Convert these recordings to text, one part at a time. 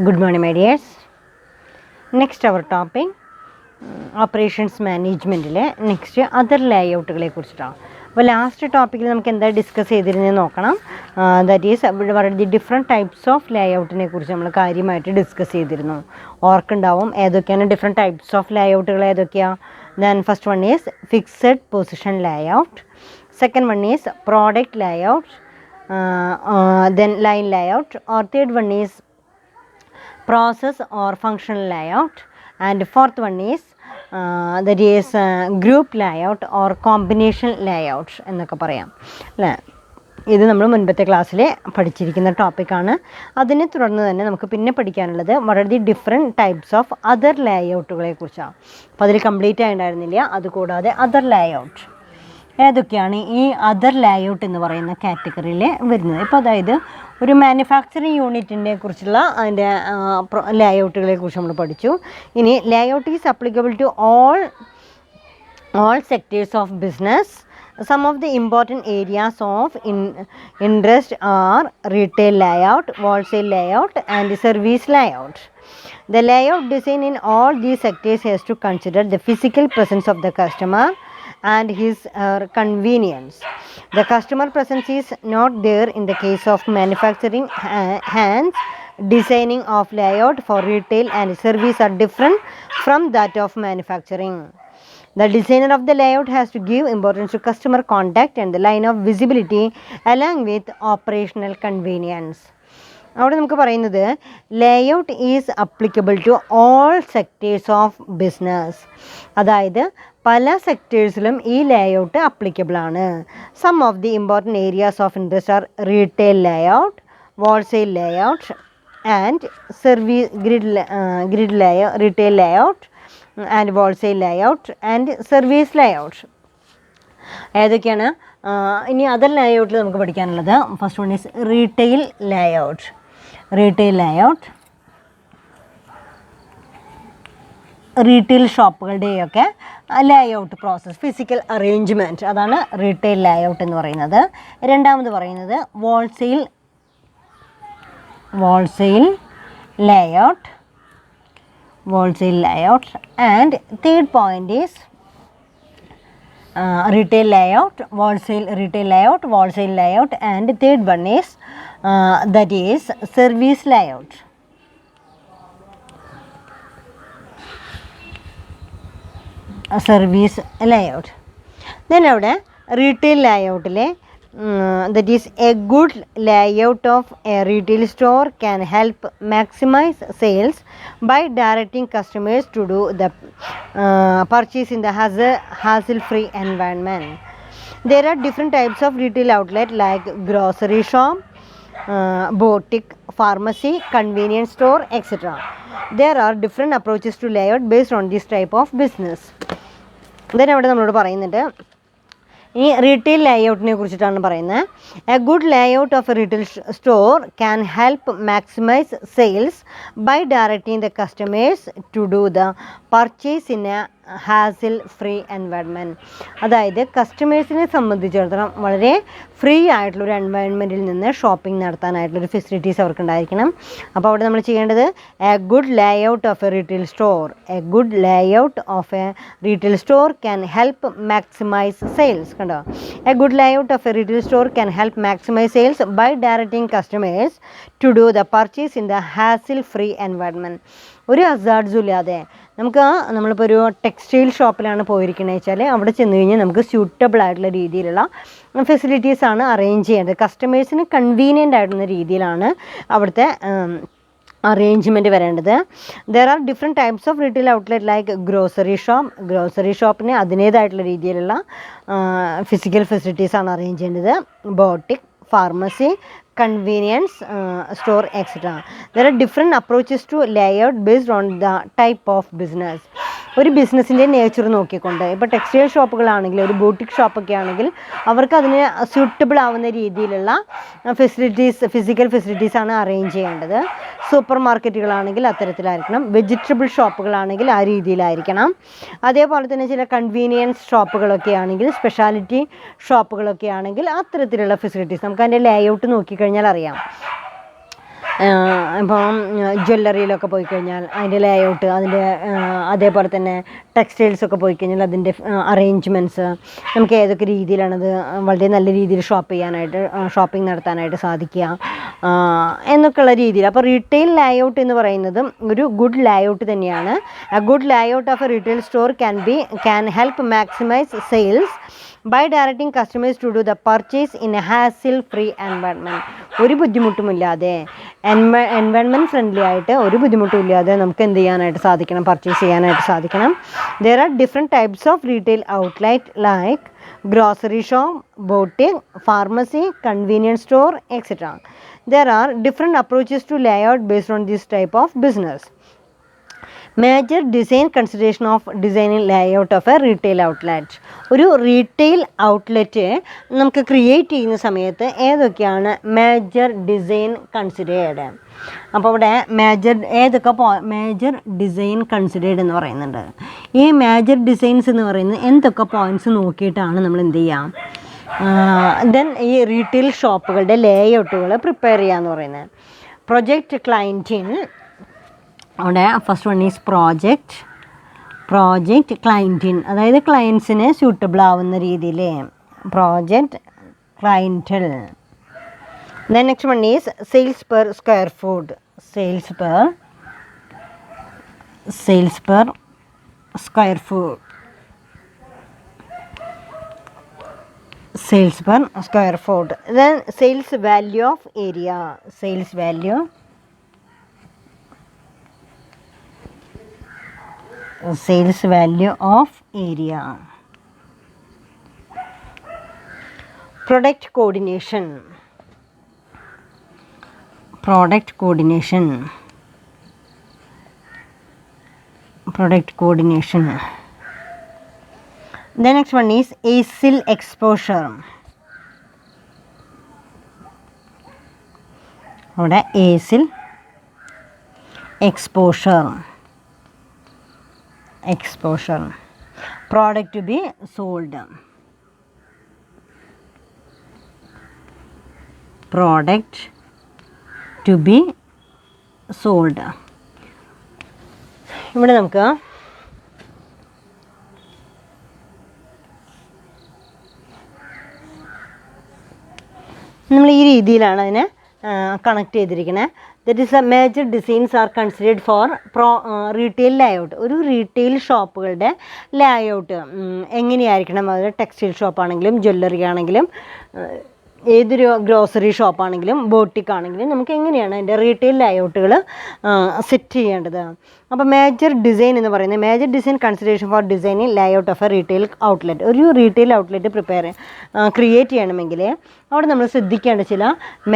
Good morning, my dears. Next our topic operations management. Next other layout. Well, last topic we will discuss that is the different types of layout. We will discuss different types of layout. Then first one is fixed position layout. Second one is product layout. Then line layout. Or third one is process or functional layout, and fourth one is that is group layout or combination layout എന്നൊക്കെ പറയാം അല്ലേ. ഇത് നമ്മൾ മുൻപത്തെ ക്ലാസ്സിൽ പഠിച്ചിരിക്കുന്ന ടോപ്പിക്കാണ്. അതിനെ തുടർന്ന് തന്നെ നമുക്ക് പിന്നെ പഠിക്കാനുള്ളത് വളരെ ഡിഫറെൻറ്റ് ടൈപ്സ് ഓഫ് അതർ ലേഔട്ടുകളെ കുറിച്ചാണ്. അപ്പോൾ അതിൽ കംപ്ലീറ്റ് ആയിട്ടുണ്ടായിരുന്നില്ല. അതുകൂടാതെ അതർ ലേഔട്ട് ഏതൊക്കെയാണ് ഈ അതർ ലേഔട്ട് എന്ന് പറയുന്ന കാറ്റഗറിയിൽ വരുന്നത്. ഇപ്പോൾ അതായത് ഒരു മാനുഫാക്ചറിങ് യൂണിറ്റിനെ കുറിച്ചുള്ള അതിൻ്റെ ലേഔട്ടുകളെ കുറിച്ച് നമ്മൾ പഠിച്ചു. ഇനി layout is applicable to all sectors of business. Some of the important areas of interest are retail layout, wholesale layout, and service layout. The layout design in all these sectors has to consider the physical presence of the customer and his convenience. The customer presence is not there in the case of manufacturing, hence designing of layout for retail and service are different from that of manufacturing. The designer of the layout has to give importance to customer contact and the line of visibility along with operational convenience. അവിടെ നമുക്ക് പറയുന്നത് layout is applicable to all sectors of business. അതായത് പല സെക്ടേഴ്സിലും ഈ layout applicable ആണ്. Some of the important areas of interest are retail layout, wholesale layout and service retail layout and wholesale layout and service layout. ഏതൊക്കെയാണ് ഇനി other ലേഔട്ടിൽ നമുക്ക് പഠിക്കാനുള്ളത്? First one is retail layout. Retail layout retail ഷോപ്പുകളുടെയൊക്കെ layout process, physical arrangement, അതാണ് retail layout എന്ന് പറയുന്നത്. രണ്ടാമത് പറയുന്നത് wholesale layout and third point is retail layout, wholesale layout, and third one is that is service layout. Then അവിടെ retail layoutലെ that is a good layout of a retail store can help maximize sales by directing customers to do the purchase in the hassle-free environment. There are different types of retail outlet like grocery shop, boutique, pharmacy, convenience store, etc. There are different approaches to layout based on this type of business. Then അവിടെ നമ്മളോട് പറയുന്നുണ്ട് ഈ retail ലേഔട്ടിനെ കുറിച്ചിട്ടാണ് പറയുന്നത്. A good layout of a retail store can help maximise sales by directing the customers to do the purchase in a hassle free environment. അതായത് കസ്റ്റമേഴ്സിനെ സംബന്ധിച്ചിടത്തോളം വളരെ ഫ്രീ ആയിട്ടുള്ളൊരു എൻവയൺമെൻറ്റിൽ നിന്ന് ഷോപ്പിംഗ് നടത്താനായിട്ടുള്ളൊരു ഫെസിലിറ്റീസ് അവർക്ക് ഉണ്ടായിരിക്കണം. അപ്പോൾ അവിടെ നമ്മൾ ചെയ്യേണ്ടത് a good layout of a retail store can help maximise sales. കണ്ടോ, a good layout of a retail store can help maximise sales by directing customers to do the purchase in the hassle free environment. ഒരു ഹസാർഡ്സും ഇല്ലാതെ നമ്മളിപ്പോൾ ഒരു textile ഷോപ്പിലാണ് പോയിരിക്കുന്നത് വെച്ചാൽ അവിടെ ചെന്ന് കഴിഞ്ഞാൽ നമുക്ക് സ്യൂട്ടബിൾ ആയിട്ടുള്ള രീതിയിലുള്ള ഫെസിലിറ്റീസാണ് അറേഞ്ച് ചെയ്യേണ്ടത്. കസ്റ്റമേഴ്സിന് കൺവീനിയൻ്റ് ആയിട്ടുള്ള രീതിയിലാണ് അവിടുത്തെ അറേഞ്ച്മെൻറ്റ് വരേണ്ടത്. There are different types of retail outlet like grocery ഷോപ്പിന് അതിൻ്റേതായിട്ടുള്ള രീതിയിലുള്ള ഫിസിക്കൽ ഫെസിലിറ്റീസാണ് അറേഞ്ച് ചെയ്യേണ്ടത്. Boutique, pharmacy, convenience store, etc. There are different approaches to layout based on the type of business. ഒരു ബിസിനസ്സിൻ്റെ നേച്ചർ നോക്കിക്കൊണ്ട് ഇപ്പോൾ ടെക്സ്റ്റൈൽ ഷോപ്പുകളാണെങ്കിൽ, ഒരു ബൂട്ടിക് ഷോപ്പൊക്കെ ആണെങ്കിൽ അവർക്ക് അതിന് സ്യൂട്ടബിൾ ആവുന്ന രീതിയിലുള്ള ഫിസിക്കൽ ഫെസിലിറ്റീസാണ് അറേഞ്ച് ചെയ്യേണ്ടത്. സൂപ്പർ മാർക്കറ്റുകളാണെങ്കിൽ അത്തരത്തിലായിരിക്കണം. വെജിറ്റബിൾ ഷോപ്പുകളാണെങ്കിൽ ആ രീതിയിലായിരിക്കണം. അതേപോലെ തന്നെ ചില കൺവീനിയൻസ് ഷോപ്പുകളൊക്കെ ആണെങ്കിൽ, സ്പെഷ്യാലിറ്റി ഷോപ്പുകളൊക്കെ ആണെങ്കിൽ അത്തരത്തിലുള്ള ഫെസിലിറ്റീസ് നമുക്ക് അതിൻ്റെ ലേഔട്ട് നോക്കിക്കഴിഞ്ഞാൽ അറിയാം. ഇപ്പം ജ്വല്ലറിയിലൊക്കെ പോയി കഴിഞ്ഞാൽ അതിൻ്റെ ലേഔട്ട്, അതിൻ്റെ അതേപോലെ തന്നെ ടെക്സ്റ്റൈൽസൊക്കെ പോയി കഴിഞ്ഞാൽ അതിൻ്റെ അറേഞ്ച്മെൻറ്റ്സ്, നമുക്ക് ഏതൊക്കെ രീതിയിലാണത് വളരെ നല്ല രീതിയിൽ ഷോപ്പിംഗ് നടത്താനായിട്ട് സാധിക്കുക എന്നൊക്കെയുള്ള രീതിയിൽ. അപ്പോൾ റീറ്റെയിൽ ലേഔട്ട് എന്ന് പറയുന്നത് ഒരു ഗുഡ് ലേഔട്ട് തന്നെയാണ്. A good layout of a retail store can help maximise sales by directing customers to do the purchase in a hassle free environment. ഒരു ബുദ്ധിമുട്ടുമില്ലാതെ എൻവയൺമെൻറ്റ് ഫ്രണ്ട്ലി ആയിട്ട് ഒരു ബുദ്ധിമുട്ടുമില്ലാതെ നമുക്ക് എന്ത് ചെയ്യാനായിട്ട് സാധിക്കണം, പർച്ചേസ് ചെയ്യാനായിട്ട് സാധിക്കണം. There are different types of retail outlet like grocery shop, boutique, pharmacy, convenience store, etc. There are different approaches to layout based on this type of business. Major design consideration of designing layout of a retail outlet. ഒരു retail outlet നമുക്ക് create ചെയ്യുന്ന സമയത്ത് ഏതൊക്കെയാണ് major design considered? അപ്പോൾ ഇവിടെ major design considered എന്ന് പറയുന്നുണ്ട്. ഈ മേജർ ഡിസൈൻസ് എന്ന് പറയുന്നത് എന്തൊക്കെ പോയിൻറ്റ്സ് നോക്കിയിട്ടാണ് നമ്മൾ എന്ത് ചെയ്യാം, ദെൻ ഈ റീറ്റെയിൽ ഷോപ്പുകളുടെ ലേഔട്ടുകൾ പ്രിപ്പയർ ചെയ്യാന്ന് പറയുന്നത്. പ്രൊജക്റ്റ് ക്ലയൻറ്റിൻ, അവിടെ ഫസ്റ്റ് വൺ ഈസ് പ്രോജക്റ്റ് ക്ലയൻറ്റിൻ, അതായത് ക്ലയൻസിന് സ്യൂട്ടബിൾ ആവുന്ന രീതിയിൽ project ക്ലയൻറ്റൽ. Then next one is sales per square foot. Sales per square foot. Sales per square foot. Then sales value of area. Sales value of area. Product coordination. Product coordination. The next one is ASIL exposure. അവിടെ ASIL exposure. Product to be sold. Product to be sold. ഇവിടെ നമുക്ക് നമ്മൾ ഈ രീതിയിലാണ് അതിനെ connect ചെയ്തിരിക്കുന്നത്. That is A major designs are considered four retail layout. ഒരു retail ഷോപ്പുകളുടെ layout എങ്ങനെയായിരിക്കണം? അത് ടെക്സ്റ്റൈൽ ഷോപ്പാണെങ്കിലും ജ്വല്ലറി ആണെങ്കിലും ഏതൊരു ഗ്രോസറി ഷോപ്പാണെങ്കിലും ബോട്ടിക് ആണെങ്കിലും നമുക്ക് എങ്ങനെയാണ് അതിൻ്റെ റീറ്റെയിൽ ലേഔട്ടുകൾ സെറ്റ് ചെയ്യേണ്ടത്? അപ്പോൾ മേജർ ഡിസൈൻ എന്ന് പറയുന്നത് major design consideration for designing layout of a retail outlet. ഒരു റീറ്റെയിൽ ഔട്ട്ലെറ്റ് ക്രിയേറ്റ് ചെയ്യണമെങ്കിൽ അവിടെ നമ്മൾ ശ്രദ്ധിക്കേണ്ട ചില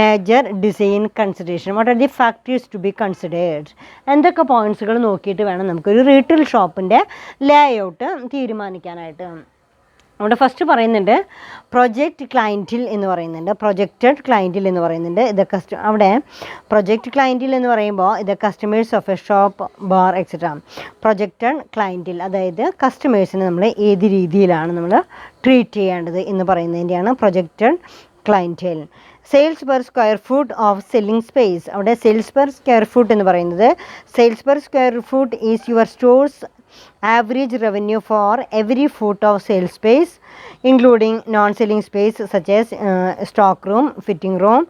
major design consideration. What are the factors to be considered? എന്തൊക്കെ പോയിൻറ്റ്സുകൾ നോക്കിയിട്ട് വേണം നമുക്കൊരു റീറ്റെയിൽ ഷോപ്പിൻ്റെ ലേഔട്ട് തീരുമാനിക്കാനായിട്ട്. അവിടെ ഫസ്റ്റ് പറയുന്നുണ്ട് പ്രൊജക്റ്റ് ക്ലയൻറ്റിൽ എന്ന് പറയുന്നുണ്ട്, പ്രൊജക്റ്റഡ് ക്ലയൻറ്റിൽ എന്ന് പറയുന്നുണ്ട്. അവിടെ പ്രൊജക്റ്റ് ക്ലയൻറ്റിൽ എന്ന് പറയുമ്പോൾ ഇത് customers of a shop, bar, etcetera. Projected clientele അതായത് കസ്റ്റമേഴ്സിനെ നമ്മൾ ഏത് രീതിയിലാണ് നമ്മൾ ട്രീറ്റ് ചെയ്യേണ്ടത് എന്ന് പറയുന്നതിൻ്റെയാണ് projected clientele. Sales per square foot of selling space. അവിടെ സെയിൽസ് പെർ സ്ക്വയർ ഫുട്ട് എന്ന് പറയുന്നത് sales per square foot is your store's average revenue for every foot of sales space, including non-selling space such as stock room, fitting room,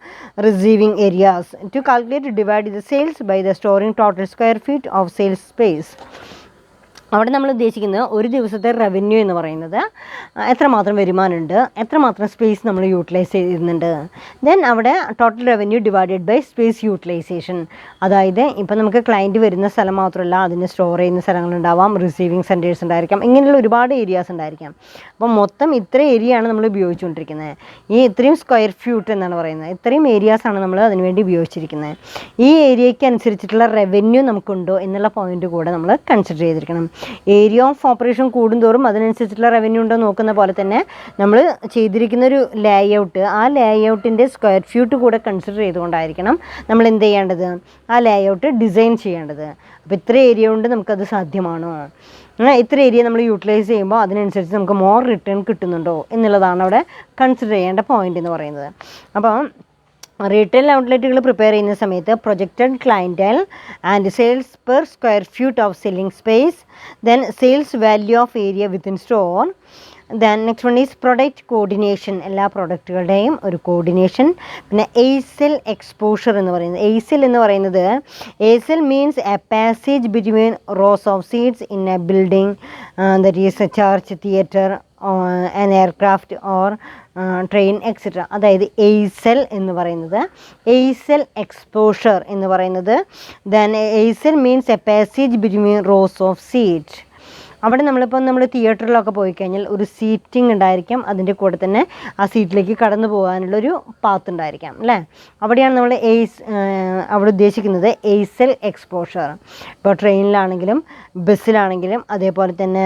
receiving areas. To calculate, divide the sales by the storing total square feet of sales space. അവിടെ നമ്മൾ ഉദ്ദേശിക്കുന്നത് ഒരു ദിവസത്തെ revenue എന്ന് പറയുന്നത് എത്രമാത്രം വരുമാനമുണ്ട്, എത്രമാത്രം space നമ്മൾ യൂട്ടിലൈസ് ചെയ്യുന്നുണ്ട്. ദെൻ അവിടെ total revenue divided by space utilisation. അതായത് ഇപ്പോൾ നമുക്ക് ക്ലയൻറ്റ് വരുന്ന സ്ഥലം മാത്രമല്ല, അതിന് സ്റ്റോർ ചെയ്യുന്ന സ്ഥലങ്ങളുണ്ടാവാം, റിസീവിങ് സെൻറ്റേഴ്സ് ഉണ്ടായിരിക്കാം, ഇങ്ങനെയുള്ള ഒരുപാട് ഏരിയാസ് ഉണ്ടായിരിക്കാം. അപ്പോൾ മൊത്തം ഇത്ര ഏരിയയാണ് നമ്മൾ ഉപയോഗിച്ചുകൊണ്ടിരിക്കുന്നത്. ഈ ഇത്രയും സ്ക്വയർ ഫീറ്റ് എന്നാണ് പറയുന്നത്, ഇത്രയും ഏരിയാസാണ് നമ്മൾ അതിനുവേണ്ടി ഉപയോഗിച്ചിരിക്കുന്നത്. ഈ ഏരിയയ്ക്ക് അനുസരിച്ചിട്ടുള്ള റവന്യൂ നമുക്കുണ്ടോ എന്നുള്ള പോയിൻ്റ് കൂടെ നമ്മൾ കൺസിഡർ ചെയ്തിരിക്കണം. ഏരിയ ഓഫ് ഓപ്പറേഷൻ കൂടുന്തോറും അതിനനുസരിച്ചുള്ള റവന്യൂ ഉണ്ടോ നോക്കുന്ന പോലെ തന്നെ നമ്മൾ ചെയ്തിരിക്കുന്നൊരു ലേഔട്ട്, ആ ലേഔട്ടിൻ്റെ സ്ക്വയർ ഫീറ്റ് കൂടെ കൺസിഡർ ചെയ്തുകൊണ്ടായിരിക്കണം നമ്മൾ എന്ത് ചെയ്യേണ്ടത്, ആ ലേഔട്ട് ഡിസൈൻ ചെയ്യേണ്ടത്. അപ്പോൾ ഇത്ര ഏരിയ കൊണ്ട് നമുക്കത് സാധ്യമാണോ, ഇത്ര ഏരിയ നമ്മൾ യൂട്ടിലൈസ് ചെയ്യുമ്പോൾ അതിനനുസരിച്ച് നമുക്ക് മോർ റിട്ടേൺ കിട്ടുന്നുണ്ടോ എന്നുള്ളതാണ് അവിടെ കൺസിഡർ ചെയ്യേണ്ട പോയിൻ്റ് എന്ന് പറയുന്നത്. അപ്പോൾ റീറ്റെയിൽ ഔട്ട്ലെറ്റുകൾ പ്രിപ്പയർ ചെയ്യുന്ന സമയത്ത് projected clientele and sales per square feet of selling space, then sales value of area within store, then next one is product coordination, എല്ലാ പ്രൊഡക്റ്റുകളുടെയും ഒരു കോർഡിനേഷൻ. പിന്നെ എയ്സെൽ എക്സ്പോഷർ എന്ന് പറയുന്നത്, എയ്സെൽ എന്ന് പറയുന്നത് aisle means a passage between rows of seats in a building, that is a church, theatre, an aircraft or train etcetera. അതായത് aisle എന്ന് പറയുന്നത്, എയ്സെൽ എക്സ്പോഷർ എന്ന് പറയുന്നത്, then aisle means a passage between rows of seat. അവിടെ നമ്മൾ തിയേറ്ററിലൊക്കെ പോയി കഴിഞ്ഞാൽ ഒരു സീറ്റിംഗ് ഉണ്ടായിരിക്കും, അതിൻ്റെ കൂടെ തന്നെ ആ സീറ്റിലേക്ക് കടന്നു പോകാനുള്ളൊരു പാത്ത് ഉണ്ടായിരിക്കാം അല്ലേ. അവിടെയാണ് നമ്മൾ അവിടെ ഉദ്ദേശിക്കുന്നത് എയ്സെൽ എക്സ്പോഷർ. ഇപ്പോൾ ട്രെയിനിലാണെങ്കിലും ബസ്സിലാണെങ്കിലും അതേപോലെ തന്നെ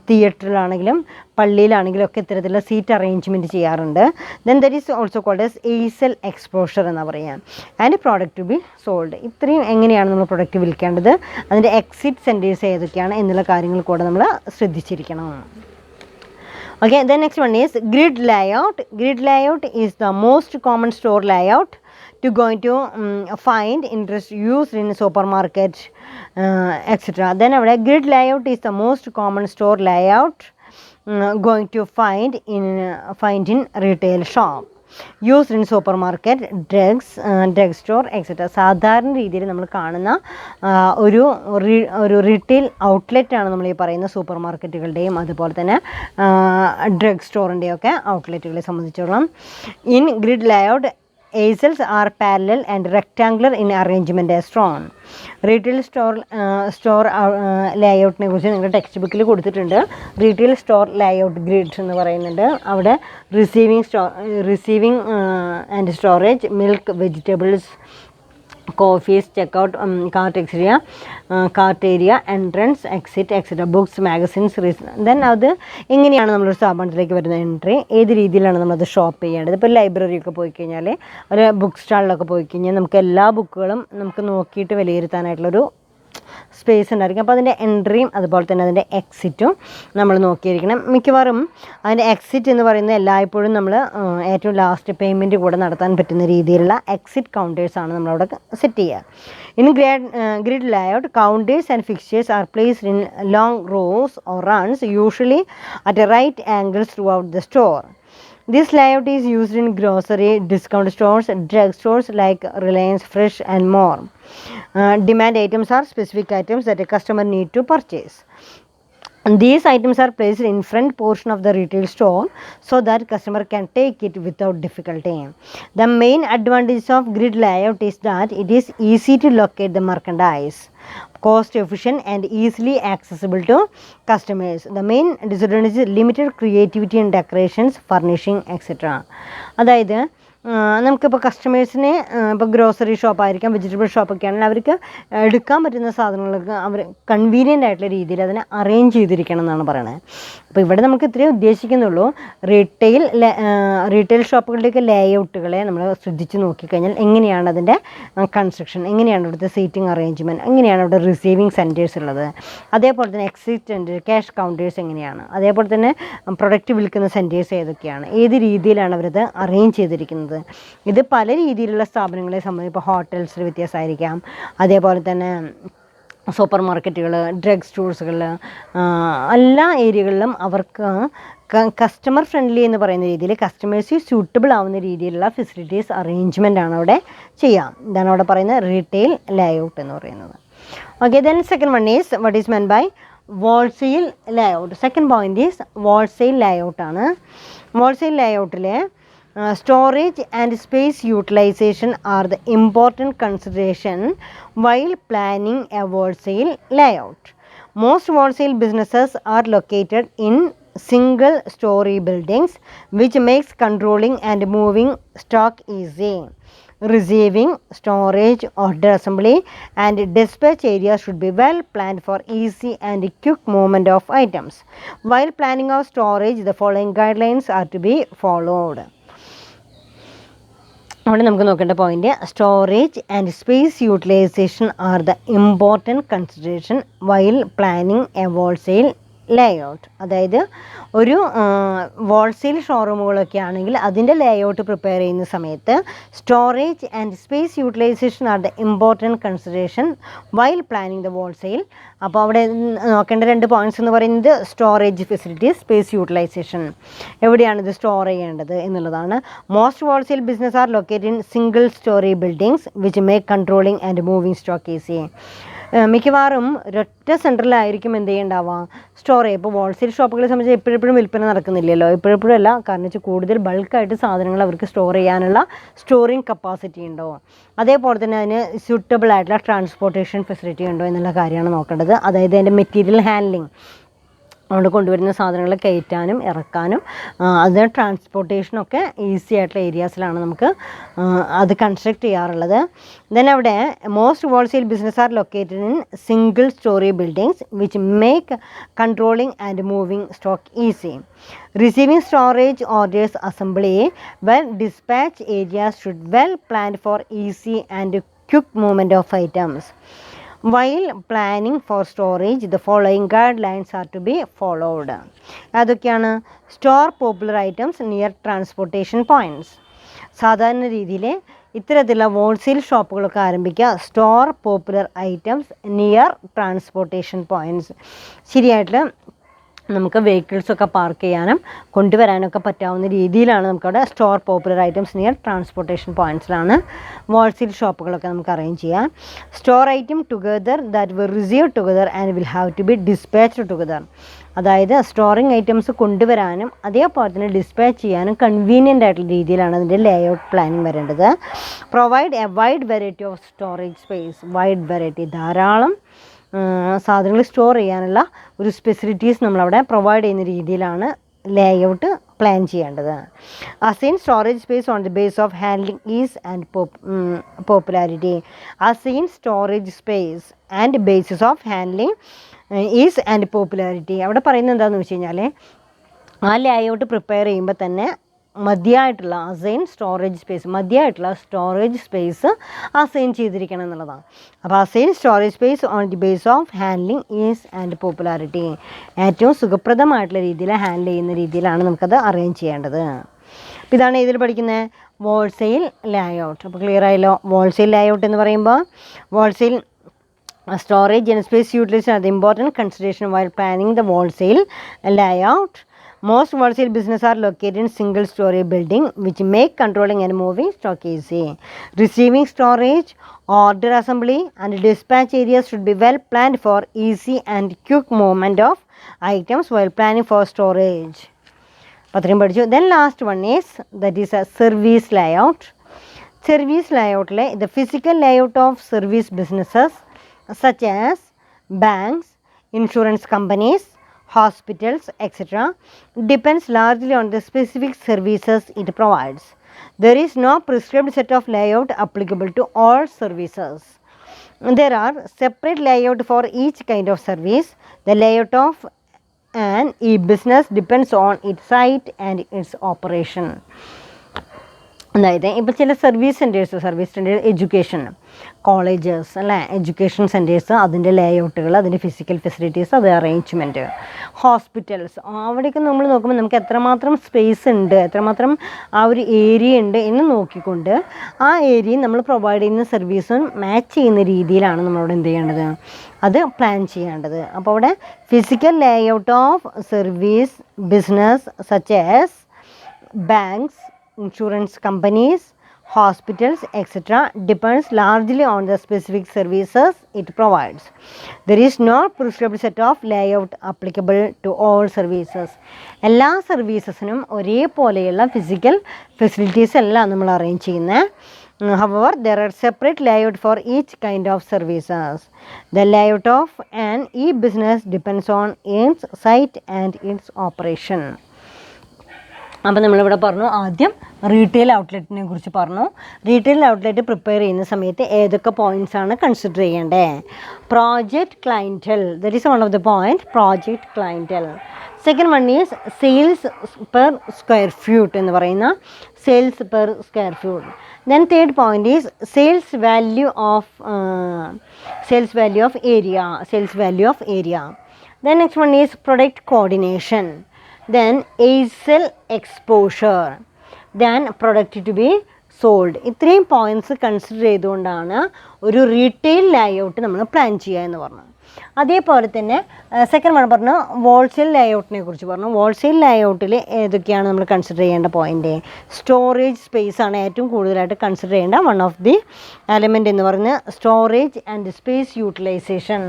തിയേറ്ററിലാണെങ്കിലും പള്ളിയിലാണെങ്കിലും ഒക്കെ ഇത്തരത്തിലുള്ള സീറ്റ് അറേഞ്ച്മെൻറ്റ് ചെയ്യാറുണ്ട്. Then that is also called as aisle exposure എന്ന് പറയാം. And product to be sold. ഇത്രയും എങ്ങനെയാണ് നമ്മൾ പ്രൊഡക്റ്റ് വിൽക്കേണ്ടത്, അതിൻ്റെ എക്സിറ്റ് സെൻറ്റേഴ്സ് ഏതൊക്കെയാണ് എന്നുള്ള കാര്യങ്ങൾ കൂടെ നമ്മൾ ശ്രദ്ധിച്ചിരിക്കണം. Okay, the next one is grid layout. Grid layout is the most common store layout to going to find interest used in supermarket, etc. Then grid layout is the most common store layout going to find in retail shop, used in super market, drug store etcetera. സാധാരണ രീതിയിൽ നമ്മൾ കാണുന്ന ഒരു retail ഔട്ട്ലെറ്റാണ് നമ്മൾ ഈ പറയുന്ന super മാർക്കറ്റുകളുടെയും അതുപോലെ തന്നെ ഡ്രഗ് സ്റ്റോറിൻ്റെയും ഒക്കെ ഔട്ട്ലെറ്റുകളെ സംബന്ധിച്ചോളം. In grid layout aisles are parallel and rectangular in arrangement as shown. Retail store ലേഔട്ടിനെ കുറിച്ച് നിങ്ങളുടെ ടെക്സ്റ്റ് ബുക്കിൽ കൊടുത്തിട്ടുണ്ട്. റീറ്റെയിൽ സ്റ്റോർ ലേഔട്ട് ഗ്രിഡ് എന്ന് പറയുന്നുണ്ട്. അവിടെ receiving and storage, milk, vegetables, coffees, checkout, cart area, entrance, exit etcetera, books, magazines. Then അത് എങ്ങനെയാണ് നമ്മളൊരു സ്ഥാപനത്തിലേക്ക് വരുന്ന എൻട്രി, ഏത് രീതിയിലാണ് നമ്മളത് ഷോപ്പ് ചെയ്യേണ്ടത്. ഇപ്പോൾ ലൈബ്രറിയൊക്കെ പോയി കഴിഞ്ഞാൽ, ഒരു ബുക്ക് സ്റ്റാളിലൊക്കെ പോയി കഴിഞ്ഞാൽ നമുക്ക് എല്ലാ ബുക്കുകളും നമുക്ക് നോക്കിയിട്ട് വിലയിരുത്താനായിട്ടുള്ളൊരു സ്പേസ് ഉണ്ടായിരിക്കും. അപ്പോൾ അതിൻ്റെ എൻട്രിയും അതുപോലെ തന്നെ അതിൻ്റെ എക്സിറ്റും നമ്മൾ നോക്കിയിരിക്കണം. മിക്കവാറും അതിൻ്റെ എക്സിറ്റ് എന്ന് പറയുന്നത് എല്ലായ്പ്പോഴും നമ്മൾ ഏറ്റവും ലാസ്റ്റ് പേയ്മെൻറ്റ് കൂടെ നടത്താൻ പറ്റുന്ന രീതിയിലുള്ള എക്സിറ്റ് കൗണ്ടേഴ്സാണ് നമ്മളവിടെ സെറ്റ് ചെയ്യുക. In grid layout, counters and fixtures are placed in long rows or runs, usually at right angles throughout the store. This layout is used in grocery, discount stores, drug stores like Reliance Fresh and more. Demand items are specific items that a customer need to purchase. These items are placed in front portion of the retail store so that customer can take it without difficulty. The main advantage of grid layout is that it is easy to locate the merchandise, cost efficient and easily accessible to customers. The main disadvantage is limited creativity in decorations, furnishing, etc. അതായത് നമുക്കിപ്പോൾ കസ്റ്റമേഴ്സിനെ ഇപ്പോൾ grocery ഷോപ്പായിരിക്കാം, vegetable ഷോപ്പൊക്കെ ആണെങ്കിൽ അവർക്ക് എടുക്കാൻ പറ്റുന്ന സാധനങ്ങൾക്ക് അവർ convenient ആയിട്ടുള്ള രീതിയിൽ അതിനെ അറേഞ്ച് ചെയ്തിരിക്കണം എന്നാണ് പറയുന്നത്. അപ്പോൾ ഇവിടെ നമുക്ക് ഇത്രയേ ഉദ്ദേശിക്കുന്നുള്ളൂ. റീറ്റെയിൽ ഷോപ്പുകളുടെയൊക്കെ ലേഔട്ടുകളെ നമ്മൾ ശ്രദ്ധിച്ച് നോക്കിക്കഴിഞ്ഞാൽ എങ്ങനെയാണ് അതിൻ്റെ കൺസ്ട്രക്ഷൻ, എങ്ങനെയാണ് ഇവിടുത്തെ സീറ്റിംഗ് അറേഞ്ച്മെൻറ്റ്, എങ്ങനെയാണ് ഇവിടെ റിസീവിങ് സെൻറ്റേഴ്സ് ഉള്ളത്, അതേപോലെ തന്നെ എക്സിറ്റ് സെൻറ്റർ, ക്യാഷ് കൗണ്ടേഴ്സ് എങ്ങനെയാണ്, അതേപോലെ തന്നെ പ്രൊഡക്റ്റ് വിൽക്കുന്ന സെൻറ്റേഴ്സ് ഏതൊക്കെയാണ്, ഏത് രീതിയിലാണ് അവരത് അറേഞ്ച് ചെയ്തിരിക്കുന്നത്. ഇത് പല രീതിയിലുള്ള സ്ഥാപനങ്ങളെ സംബന്ധിച്ച് ഇപ്പോൾ ഹോട്ടൽസിൽ വ്യത്യാസമായിരിക്കാം, അതേപോലെ തന്നെ സൂപ്പർ മാർക്കറ്റുകൾ, ഡ്രഗ് സ്റ്റോഴ്സുകൾ, എല്ലാ ഏരിയകളിലും അവർക്ക് കസ്റ്റമർ ഫ്രണ്ട്ലി എന്ന് പറയുന്ന രീതിയിൽ കസ്റ്റമേഴ്സ് സ്യൂട്ടബിൾ ആവുന്ന രീതിയിലുള്ള ഫെസിലിറ്റീസ് അറേഞ്ച്മെൻ്റ് ആണ് അവിടെ ചെയ്യാം. ഇതാണ് അവിടെ പറയുന്നത് റീറ്റെയിൽ ലേഔട്ട് എന്ന് പറയുന്നത്. Okay, then second one is what is meant by wholesale layout. Second point is wholesale layout ആണ്. wholesale layoutൽ storage and space utilization are the important consideration while planning a wholesale layout. Most wholesale businesses are located in single story buildings, which makes controlling and moving stock easy. Receiving, storage, order assembly and dispatch areas should be well planned for easy and quick movement of items. While planning of storage, the following guidelines are to be followed. അവിടെ നമുക്ക് നോക്കേണ്ട point, storage and space utilisation are the important consideration while planning a wholesale layout. അതായത് ഒരു wholesale ഷോറൂമുകളൊക്കെ ആണെങ്കിൽ അതിൻ്റെ layout prepare ചെയ്യുന്ന സമയത്ത് storage and space utilisation are the important consideration while planning the wholesale. അപ്പോൾ അവിടെ നോക്കേണ്ട 2 പോയിൻറ്റ്സ് എന്ന് പറയുന്നത് സ്റ്റോറേജ് ഫെസിലിറ്റീസ്, സ്പേസ് യൂട്ടിലൈസേഷൻ, എവിടെയാണ് ഇത് സ്റ്റോർ ചെയ്യേണ്ടത് എന്നുള്ളതാണ്. Most wholesale business are located in single storey buildings which make controlling and moving stock easy. മിക്കവാറും ഒരൊറ്റ സെൻറ്ററിലായിരിക്കും എന്ത് ചെയ്യേണ്ടാവുക, സ്റ്റോർ ചെയ്യുക. ഇപ്പോൾ ഹോൾസെയിൽ ഷോപ്പുകളെ സംബന്ധിച്ച് എപ്പോഴും വിൽപ്പന നടക്കുന്നില്ലല്ലോ, എപ്പോഴും അല്ല. കാരണം വെച്ചാൽ കൂടുതൽ ബൾക്കായിട്ട് സാധനങ്ങൾ അവർക്ക് സ്റ്റോർ ചെയ്യാനുള്ള സ്റ്റോറിങ് കപ്പാസിറ്റി ഉണ്ടോ, അതേപോലെ തന്നെ അതിന് സ്യൂട്ടബിൾ ആയിട്ടുള്ള ട്രാൻസ്പോർട്ടേഷൻ ഫെസിലിറ്റി ഉണ്ടോ എന്നുള്ള കാര്യമാണ് നോക്കേണ്ടത്. അതായത് അതിൻ്റെ മെറ്റീരിയൽ ഹാൻഡ്ലിങ്, അവിടെ കൊണ്ടുവരുന്ന സാധനങ്ങൾ കയറ്റാനും ഇറക്കാനും അത് ട്രാൻസ്പോർട്ടേഷനൊക്കെ ഈസി ആയിട്ടുള്ള ഏരിയാസിലാണ് നമുക്ക് അത് കൺസ്ട്രക്ട് ചെയ്യാറുള്ളത്. ദെൻ അവിടെ most wholesale business are located in single storey buildings which make controlling and moving stock easy. Receiving storage orders assembly well dispatch areas should well planned for easy and quick movement of items. While planning for storage, the following guidelines are to be followed. അതൊക്കെയാണ് store popular items near transportation points. സാധാരണ രീതിയിൽ ഇത്തരത്തിലുള്ള wholesale ഷോപ്പുകളൊക്കെ ആരംഭിക്കുക store popular items near transportation points. ശരിയായിട്ടുള്ള നമുക്ക് വെഹിക്കിൾസൊക്കെ park ചെയ്യാനും കൊണ്ടുവരാനൊക്കെ പറ്റാവുന്ന രീതിയിലാണ് നമുക്കവിടെ store popular items near transportation പോയിൻറ്റ്സിലാണ് ഹോൾസെയിൽ ഷോപ്പുകളൊക്കെ നമുക്ക് അറേഞ്ച് ചെയ്യാം. Store item together that will receive together and will have to be dispatched together. അതായത് സ്റ്റോറിങ് ഐറ്റംസ് കൊണ്ടുവരാനും അതേപോലെ തന്നെ ഡിസ്പാച്ച് ചെയ്യാനും കൺവീനിയൻ്റ് ആയിട്ടുള്ള രീതിയിലാണ് അതിൻ്റെ ലേഔട്ട് പ്ലാനിങ് വരേണ്ടത്. Provide A wide variety of storage space. Wide variety, ധാരാളം സാധനങ്ങൾ സ്റ്റോർ ചെയ്യാനുള്ള ഒരു ഫെസിലിറ്റീസ് നമ്മളവിടെ പ്രൊവൈഡ് ചെയ്യുന്ന രീതിയിലാണ് ലേഔട്ട് പ്ലാൻ ചെയ്യേണ്ടത്. Assign storage space on the base of handling ease and popularity. Assign storage space and basis of handling ease and popularity. അവിടെ പറയുന്നത് എന്താണെന്ന് വെച്ച് കഴിഞ്ഞാൽ ആ ലേഔട്ട് പ്രിപ്പയർ ചെയ്യുമ്പോൾ തന്നെ മതിയായിട്ടുള്ള അസൈൻ സ്റ്റോറേജ് സ്പേസ്, മതിയായിട്ടുള്ള സ്റ്റോറേജ് സ്പേസ് അസൈൻ ചെയ്തിരിക്കണം എന്നുള്ളതാണ്. അപ്പോൾ assign storage space on the base of handling ease and popularity. ഏറ്റവും സുഖപ്രദമായിട്ടുള്ള രീതിയിൽ ഹാൻഡിൽ ചെയ്യുന്ന രീതിയിലാണ് നമുക്കത് അറേഞ്ച് ചെയ്യേണ്ടത്. അപ്പോൾ ഇതാണ് ഇതിൽ പഠിക്കുന്നത് ഹോൾസെയിൽ ലേഔട്ട്. അപ്പോൾ ക്ലിയർ ആയല്ലോ. ഹോൾസെയിൽ ലേഔട്ട് എന്ന് പറയുമ്പോൾ wholesale storage and space utilization are the important consideration while planning the wholesale layout. Most wholesale businesses are located in single story building which make controlling and moving stock easy. Receiving storage, order assembly and dispatch areas should be well planned for easy and quick movement of items while planning for storage. Then last one is that is a service layout. Service layout the physical layout of service businesses such as banks, insurance companies, hospitals, etc. depends largely on the specific services it provides. There is no prescribed set of layout applicable to all services. There are separate layout for each kind of service. The layout of an e-business depends on its site and its operation. അതായത് ഇപ്പോൾ ചില service centres education colleges അല്ലേ, education centres അതിൻ്റെ ലേഔട്ടുകൾ, അതിൻ്റെ physical facilities, അത് arrangement, hospitals, അവിടെയൊക്കെ നമ്മൾ നോക്കുമ്പോൾ നമുക്ക് എത്രമാത്രം സ്പേസ് ഉണ്ട്, എത്രമാത്രം ആ ഒരു ഏരിയ ഉണ്ട് എന്ന് നോക്കിക്കൊണ്ട് ആ ഏരിയയും നമ്മൾ പ്രൊവൈഡ് ചെയ്യുന്ന സർവീസും മാച്ച് ചെയ്യുന്ന രീതിയിലാണ് നമ്മളവിടെ എന്ത് ചെയ്യേണ്ടത്, അത് പ്ലാൻ ചെയ്യേണ്ടത്. അപ്പോൾ അവിടെ physical layout of service business such as banks, insurance companies, hospitals, etc. depends largely on the specific services it provides. There is no prescribed set of layout applicable to all services. എല്ലാ സർവീസസിനും ഒരേപോലെയുള്ള physical facilities എല്ലാം നമ്മൾ arrange ചെയ്യുന്നത്. However, there are separate layout for each kind of services. The layout of an e-business depends on its site and its operation. അപ്പോൾ നമ്മളിവിടെ പറഞ്ഞു, ആദ്യം retail ഔട്ട്ലെറ്റിനെ കുറിച്ച് പറഞ്ഞു. റീറ്റെയിൽ ഔട്ട്ലെറ്റ് പ്രിപ്പയർ ചെയ്യുന്ന സമയത്ത് ഏതൊക്കെ പോയിൻറ്റ്സാണ് കൺസിഡർ ചെയ്യേണ്ടത്? Project clientele, that is one of the point, project clientele. Second one is sales per square feet എന്ന് പറയുന്ന sales per square feet. Then third point is sales value of area. Then next one is product coordination, then ASL exposure, then product to be sold. ഇത്രയും points consider ചെയ്തുകൊണ്ടാണ് ഒരു retail layout നമ്മൾ plan ചെയ്യുക എന്ന് പറഞ്ഞത്. അതേപോലെ തന്നെ second one പറഞ്ഞു ഹോൾസെയിൽ ലേഔട്ടിനെ കുറിച്ച് പറഞ്ഞു. ഹോൾസെയിൽ ലേഔട്ടിൽ ഏതൊക്കെയാണ് നമ്മൾ കൺസിഡർ ചെയ്യേണ്ട പോയിൻ്റ്? സ്റ്റോറേജ് സ്പേസ് ആണ് ഏറ്റവും കൂടുതലായിട്ട് കൺസിഡർ ചെയ്യേണ്ട വൺ ഓഫ് ദി എലമെൻ്റ് എന്ന് പറഞ്ഞ് സ്റ്റോറേജ് ആൻഡ് സ്പേസ് യൂട്ടിലൈസേഷൻ.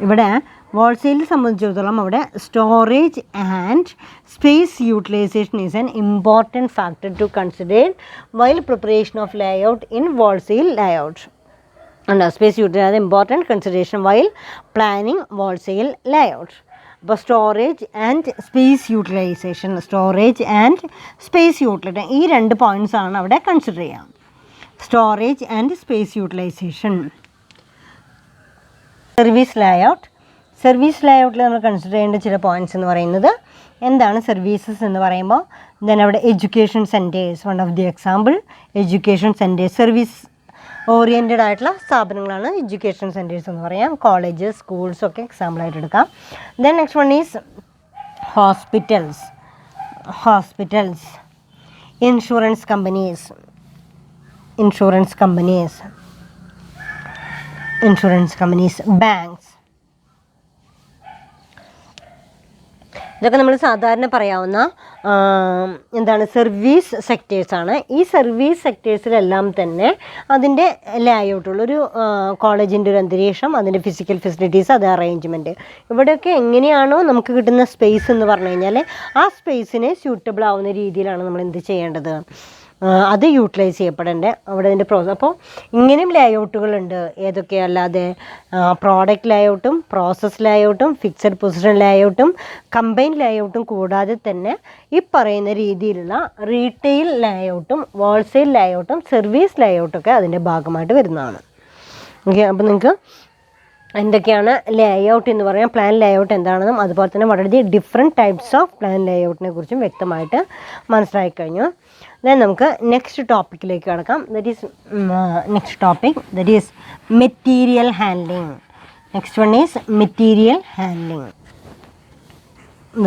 ഇവിടെ ഹോൾസെയിലിനെ സംബന്ധിച്ചിടത്തോളം അവിടെ storage and space utilization is an important factor to consider while preparation of layout in wholesale layout. ഉണ്ട് space utilization important consideration while planning wholesale layout. അപ്പോൾ storage and space utilization, storage and space utilization ഈ രണ്ട് points ആണ് അവിടെ consider ചെയ്യാം. Storage and space utilization. Service layout. Service ലേഔട്ടിൽ നമ്മൾ consider ചെയ്യേണ്ട ചില പോയിൻറ്റ്സ് എന്ന് പറയുന്നത് എന്താണ് സർവീസസ് എന്ന് പറയുമ്പോൾ ദെൻ അവിടെ education centres one of the example. Education centres service oriented ആയിട്ടുള്ള സ്ഥാപനങ്ങളാണ് എഡ്യൂക്കേഷൻ സെൻറ്റേഴ്സ് എന്ന് പറയാം. കോളേജസ്, സ്കൂൾസ് ഒക്കെ എക്സാമ്പിളായിട്ട് എടുക്കാം. Then next one is hospitals. Hospitals, insurance companies, insurance companies, insurance companies, banks. ഇതൊക്കെ നമ്മൾ സാധാരണ പറയാവുന്ന എന്താണ് സർവീസ് സെക്ടേഴ്സാണ്. ഈ സർവീസ് സെക്ടേഴ്സിലെല്ലാം തന്നെ അതിൻ്റെ ലേഔട്ടുള്ളൊരു കോളേജിൻ്റെ ഒരു അന്തരീക്ഷം, അതിൻ്റെ ഫിസിക്കൽ ഫെസിലിറ്റീസ്, അത് അറേഞ്ച്മെൻറ്റ്, ഇവിടെയൊക്കെ എങ്ങനെയാണോ നമുക്ക് കിട്ടുന്ന സ്പേസ് എന്ന് പറഞ്ഞു കഴിഞ്ഞാൽ ആ സ്പേസിന് സ്യൂട്ടബിൾ ആവുന്ന രീതിയിലാണ് നമ്മൾ എന്ത് ചെയ്യേണ്ടത്, അത് യൂട്ടിലൈസ് ചെയ്യപ്പെടേണ്ട അവിടെ അതിൻ്റെ പ്രോസസ്. അപ്പോൾ ഇങ്ങനെയും ലേഔട്ടുകളുണ്ട്. ഏതൊക്കെയല്ലാതെ പ്രോഡക്റ്റ് ലേഔട്ടും പ്രോസസ് ലേഔട്ടും ഫിക്സഡ് പൊസിഷൻ ലേഔട്ടും കമ്പൈൻ ലേഔട്ടും കൂടാതെ തന്നെ ഈ പറയുന്ന രീതിയിലുള്ള റീറ്റെയിൽ ലേഔട്ടും ഹോൾസെയിൽ ലേഔട്ടും സർവീസ് ലേഔട്ടൊക്കെ അതിൻ്റെ ഭാഗമായിട്ട് വരുന്നതാണ്. ഓക്കെ, അപ്പോൾ നിങ്ങൾക്ക് എന്തൊക്കെയാണ് ലേഔട്ട് എന്ന് പറയാം, പ്ലാൻ ലേഔട്ട് എന്താണെന്നും അതുപോലെ തന്നെ വളരെ ഡിഫറെൻറ്റ് ടൈപ്സ് ഓഫ് പ്ലാൻ ലേഔട്ടിനെ കുറിച്ചും വ്യക്തമായിട്ട് മനസ്സിലാക്കി കഴിഞ്ഞു. ദെൻ നമുക്ക് നെക്സ്റ്റ് ടോപ്പിക്കിലേക്ക് കടക്കാം. That is next topic that is material handling. Next one is material handling.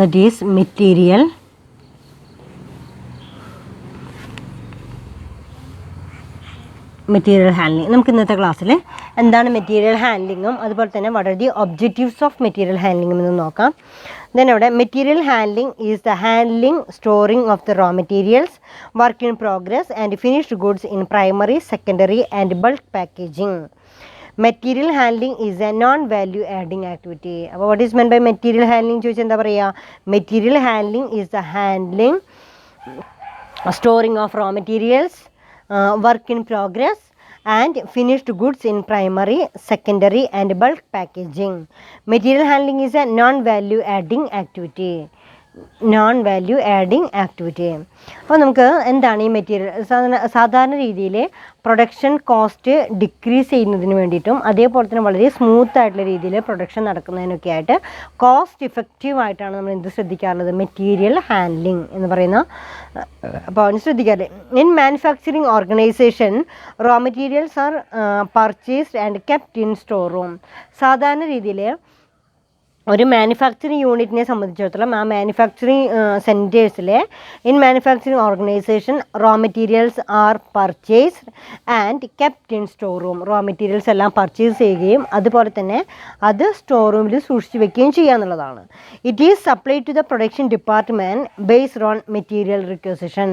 That is material handling. നമുക്ക് ഇന്നത്തെ ക്ലാസ്സിൽ എന്താണ് മെറ്റീരിയൽ ഹാൻഡ്ലിങ്ങും അതുപോലെ തന്നെ what are the objectives of material ഹാൻഡ്ലിംഗും എന്ന് നോക്കാം. ദെൻ അവിടെ material handling is the handling, storing of the raw materials, work in progress and finished goods in primary, secondary and bulk packaging. Material handling is a non value adding activity. അപ്പോൾ what is meant by material handling ചോദിച്ചാൽ എന്താ പറയുക? Material handling is the handling, storing of raw materials, work in progress and finished goods in primary, secondary and bulk packaging. Material handling is a non-value adding activity. non-value adding activity. അപ്പോൾ നമുക്ക് എന്താണ് ഈ material സാധാരണ രീതിയിൽ production cost decrease ചെയ്യുന്നതിന് വേണ്ടിയിട്ടും അതേപോലെ തന്നെ വളരെ സ്മൂത്ത് ആയിട്ടുള്ള രീതിയിൽ പ്രൊഡക്ഷൻ നടക്കുന്നതിനൊക്കെ ആയിട്ട് കോസ്റ്റ് ഇഫക്റ്റീവ് ആയിട്ടാണ് നമ്മൾ എന്ത് ശ്രദ്ധിക്കാറുള്ളത്? മെറ്റീരിയൽ ഹാൻഡ്ലിംഗ് എന്ന് പറയുന്ന അപ്പോൾ അതിന് ശ്രദ്ധിക്കാറ്. In manufacturing organisation raw materials are purchased and kept in store room. സാധാരണ രീതിയിൽ ഒരു മാനുഫാക്ചറിങ് യൂണിറ്റിനെ സംബന്ധിച്ചിടത്തോളം ആ മാനുഫാക്ചറിങ് സെൻറ്റേഴ്സിലെ in manufacturing organisation raw materials are purchased and kept in store room. Raw materials എല്ലാം പർച്ചേസ് ചെയ്യുകയും അതുപോലെ തന്നെ അത് സ്റ്റോർ റൂമിൽ സൂക്ഷിച്ച് വെക്കുകയും ചെയ്യുക എന്നുള്ളതാണ്. It is supply to the production department based on material requisition.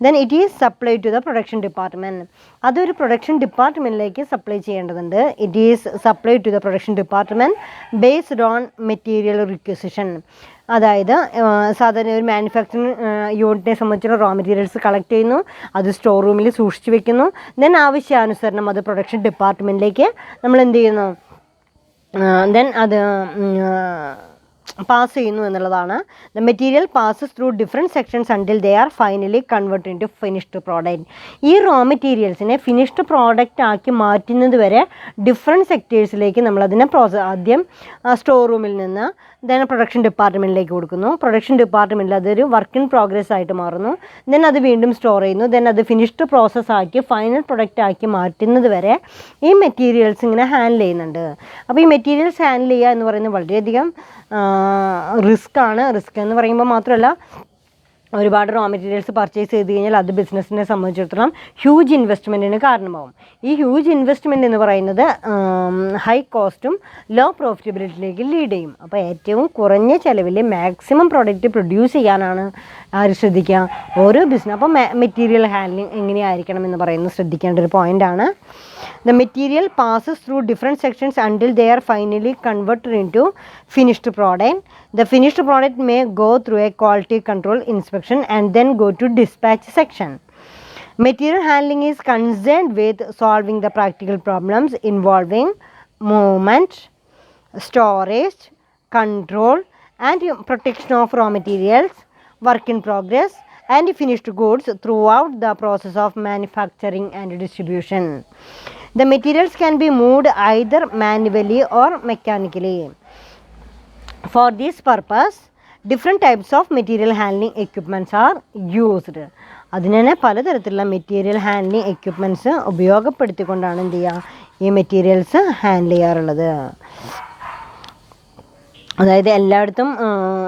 Then it is supply to the production department. അതൊരു പ്രൊഡക്ഷൻ ഡിപ്പാർട്ട്മെൻറ്റിലേക്ക് സപ്ലൈ ചെയ്യേണ്ടതുണ്ട്. It is supply to the production department based on material requisition. അതായത് സാധാരണ ഒരു manufacturing യൂണിറ്റിനെ സംബന്ധിച്ചുള്ള raw materials collect ചെയ്യുന്നു, അത് store റൂമിൽ സൂക്ഷിച്ച് വെക്കുന്നു, ദെൻ ആവശ്യാനുസരണം അത് പ്രൊഡക്ഷൻ ഡിപ്പാർട്ട്മെൻറ്റിലേക്ക് നമ്മൾ എന്ത് ചെയ്യുന്നു, ദെൻ അത് പാസ് ചെയ്യുന്നു എന്നുള്ളതാണ്. The material passes through different sections until they are finally convert in to finished product. ഈ റോ മെറ്റീരിയൽസിനെ ഫിനിഷ്ഡ് പ്രോഡക്റ്റ് ആക്കി മാറ്റുന്നത് വരെ ഡിഫറെൻറ്റ് സെക്ടേഴ്സിലേക്ക് നമ്മളതിനെ ആദ്യം സ്റ്റോർ റൂമിൽ നിന്ന് ദെൻ പ്രൊഡക്ഷൻ ഡിപ്പാർട്ട്മെൻറ്റിലേക്ക് കൊടുക്കുന്നു. പ്രൊഡക്ഷൻ ഡിപ്പാർട്ട്മെൻറ്റിൽ അതൊരു വർക്ക് ഇൻ പ്രോഗ്രസ് ആയിട്ട് മാറുന്നു. ദെൻ അത് വീണ്ടും സ്റ്റോർ ചെയ്യുന്നു. ദെൻ അത് ഫിനിഷ്ഡ് പ്രോസസ്സാക്കി ഫൈനൽ പ്രൊഡക്റ്റ് ആക്കി മാറ്റുന്നത് വരെ ഈ മെറ്റീരിയൽസ് ഇങ്ങനെ ഹാൻഡിൽ ചെയ്യുന്നുണ്ട്. അപ്പോൾ ഈ മെറ്റീരിയൽസ് ഹാൻഡിൽ ചെയ്യുക എന്ന് പറയുന്നത് വളരെയധികം റിസ്ക് എന്ന് പറയുമ്പോൾ മാത്രമല്ല, ഒരുപാട് റോ മെറ്റീരിയൽസ് പർച്ചേസ് ചെയ്ത് കഴിഞ്ഞാൽ അത് ബിസിനസ്സിനെ സംബന്ധിച്ചിടത്തോളം ഹ്യൂജ് ഇൻവെസ്റ്റ്മെൻറ്റിന് കാരണമാവും. ഈ ഹ്യൂജ് ഇൻവെസ്റ്റ്മെൻറ്റ് എന്ന് പറയുന്നത് ഹൈ കോസ്റ്റും ലോ പ്രോഫിറ്റബിലിറ്റിയിലേക്ക് ലീഡ് ചെയ്യും. അപ്പോൾ ഏറ്റവും കുറഞ്ഞ ചിലവിൽ മാക്സിമം പ്രോഡക്റ്റ് പ്രൊഡ്യൂസ് ചെയ്യാനാണ് ആര് ശ്രദ്ധിക്കുക? ഓരോ ബിസിനസ്. അപ്പോൾ മെറ്റീരിയൽ ഹാൻഡ്ലിങ് എങ്ങനെയായിരിക്കണം എന്ന് പറയുന്നത് ശ്രദ്ധിക്കേണ്ട ഒരു പോയിൻ്റാണ്. The material passes through different sections until they are finally converted into finished product. The finished product may go through a quality control inspection and then go to dispatch section. Material handling is concerned with solving the practical problems involving movement, storage, control and protection of raw materials, work in progress and finished goods throughout the process of manufacturing and distribution. The materials can be moved either manually or mechanically. For this purpose, different types of material handling equipments are used. അതിന് തന്നെ പലതരത്തിലുള്ള material handling equipments ഉപയോഗപ്പെടുത്തിക്കൊണ്ടാണ് എന്ത് ചെയ്യുക? ഈ materials handle ചെയ്യാറുള്ളത്. അതായത് എല്ലായിടത്തും